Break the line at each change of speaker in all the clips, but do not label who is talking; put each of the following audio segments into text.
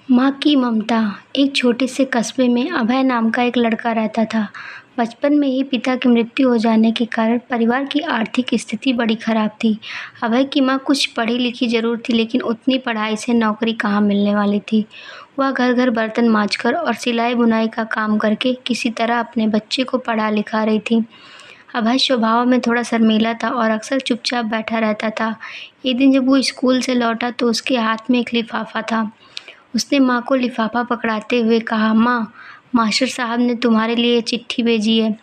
माँ की ममता। एक छोटे से कस्बे में अभय नाम का एक लड़का रहता था। बचपन में ही पिता की मृत्यु हो जाने के कारण परिवार की आर्थिक स्थिति बड़ी खराब थी। अभय की माँ कुछ पढ़ी लिखी जरूर थी, लेकिन उतनी पढ़ाई से नौकरी कहाँ मिलने वाली थी। वह घर घर बर्तन मांजकर और सिलाई बुनाई का काम करके किसी तरह अपने बच्चे को पढ़ा लिखा रही थी। अभय स्वभाव में थोड़ा शर्मीला था और अक्सर चुपचाप बैठा रहता था। एक दिन जब वो स्कूल से लौटा तो उसके हाथ में एक लिफाफा था। उसने माँ को लिफाफा पकड़ाते हुए कहा, माँ, मास्टर साहब ने तुम्हारे लिए चिट्ठी भेजी है,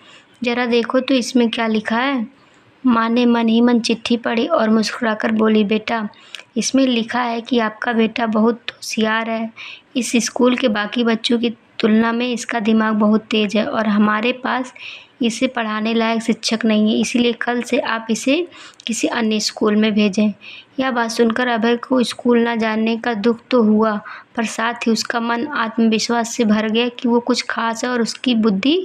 ज़रा देखो तो इसमें क्या लिखा है। माँ ने मन ही मन चिट्ठी पढ़ी और मुस्कुराकर बोली, बेटा, इसमें लिखा है कि आपका बेटा बहुत होशियार है। इस स्कूल के बाकी बच्चों की तुलना में इसका दिमाग बहुत तेज है और हमारे पास इसे पढ़ाने लायक शिक्षक नहीं है, इसीलिए कल से आप इसे किसी अन्य स्कूल में भेजें। यह बात सुनकर अभय को स्कूल न जाने का दुख तो हुआ, पर साथ ही उसका मन आत्मविश्वास से भर गया कि वो कुछ खास है और उसकी बुद्धि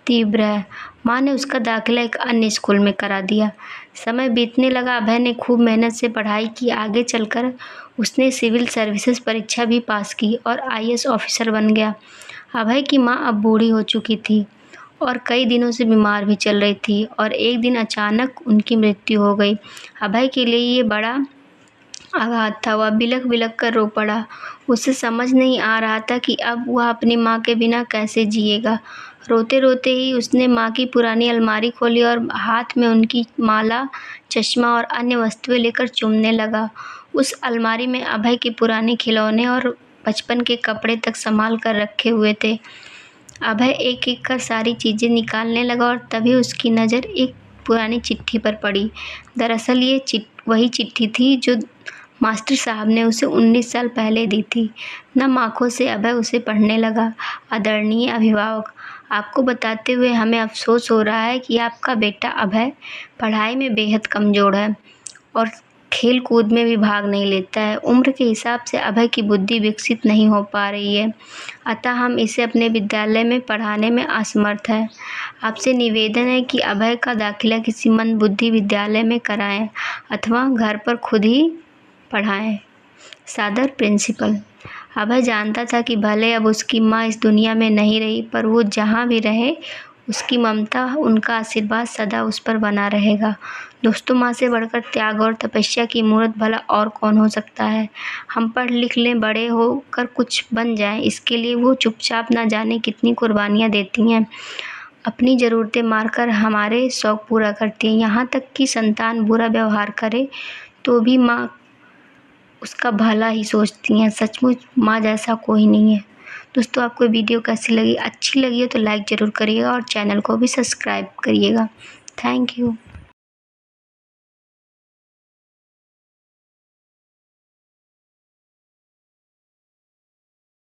तीव्र है। माँ ने उसका दाखिला एक अन्य स्कूल में करा दिया। समय बीतने लगा। अभय ने खूब मेहनत से पढ़ाई की। आगे चलकर उसने सिविल सर्विसेज परीक्षा भी पास की और आईएएस ऑफिसर बन गया। अभय की माँ अब बूढ़ी हो चुकी थी और कई दिनों से बीमार भी चल रही थी और एक दिन अचानक उनकी मृत्यु हो गई। अभय के लिए ये बड़ा आघात था। वह बिलख बिलख कर रो पड़ा। उसे समझ नहीं आ रहा था कि अब वह अपनी माँ के बिना कैसे जिएगा। रोते रोते ही उसने माँ की पुरानी अलमारी खोली और हाथ में उनकी माला, चश्मा और अन्य वस्तुएं लेकर चूमने लगा। उस अलमारी में अभय के पुराने खिलौने और बचपन के कपड़े तक संभाल कर रखे हुए थे। अभय एक एक कर सारी चीज़ें निकालने लगा और तभी उसकी नज़र एक पुरानी चिट्ठी पर पड़ी। दरअसल ये वही चिट्ठी थी जो मास्टर साहब ने उसे 19 साल पहले दी थी। नम आँखों से अभय उसे पढ़ने लगा। आदरणीय अभिभावक, आपको बताते हुए हमें अफसोस हो रहा है कि आपका बेटा अभय पढ़ाई में बेहद कमज़ोर है और खेल कूद में भी भाग नहीं लेता है। उम्र के हिसाब से अभय की बुद्धि विकसित नहीं हो पा रही है, अतः हम इसे अपने विद्यालय में पढ़ाने में असमर्थ हैं। आपसे निवेदन है कि अभय का दाखिला किसी मंदबुद्धि विद्यालय में कराएं अथवा घर पर खुद ही पढ़ाएं। सादर प्रिंसिपल। अभय जानता था कि भले अब उसकी माँ इस दुनिया में नहीं रही, पर वो जहाँ भी रहे उसकी ममता, उनका आशीर्वाद सदा उस पर बना रहेगा। दोस्तों, माँ से बढ़कर त्याग और तपस्या की मूर्त भला और कौन हो सकता है। हम पढ़ लिख लें, बड़े होकर कुछ बन जाएं, इसके लिए वो चुपचाप ना जाने कितनी कुर्बानियाँ देती हैं। अपनी ज़रूरतें मारकर हमारे शौक़ पूरा करती हैं। यहाँ तक कि संतान बुरा व्यवहार करे तो भी माँ उसका भला ही सोचती हैं। सचमुच माँ जैसा कोई नहीं है। दोस्तों, आपको वीडियो कैसी लगी? अच्छी लगी हो तो लाइक ज़रूर करिएगा और चैनल को भी सब्सक्राइब करिएगा। Thank you.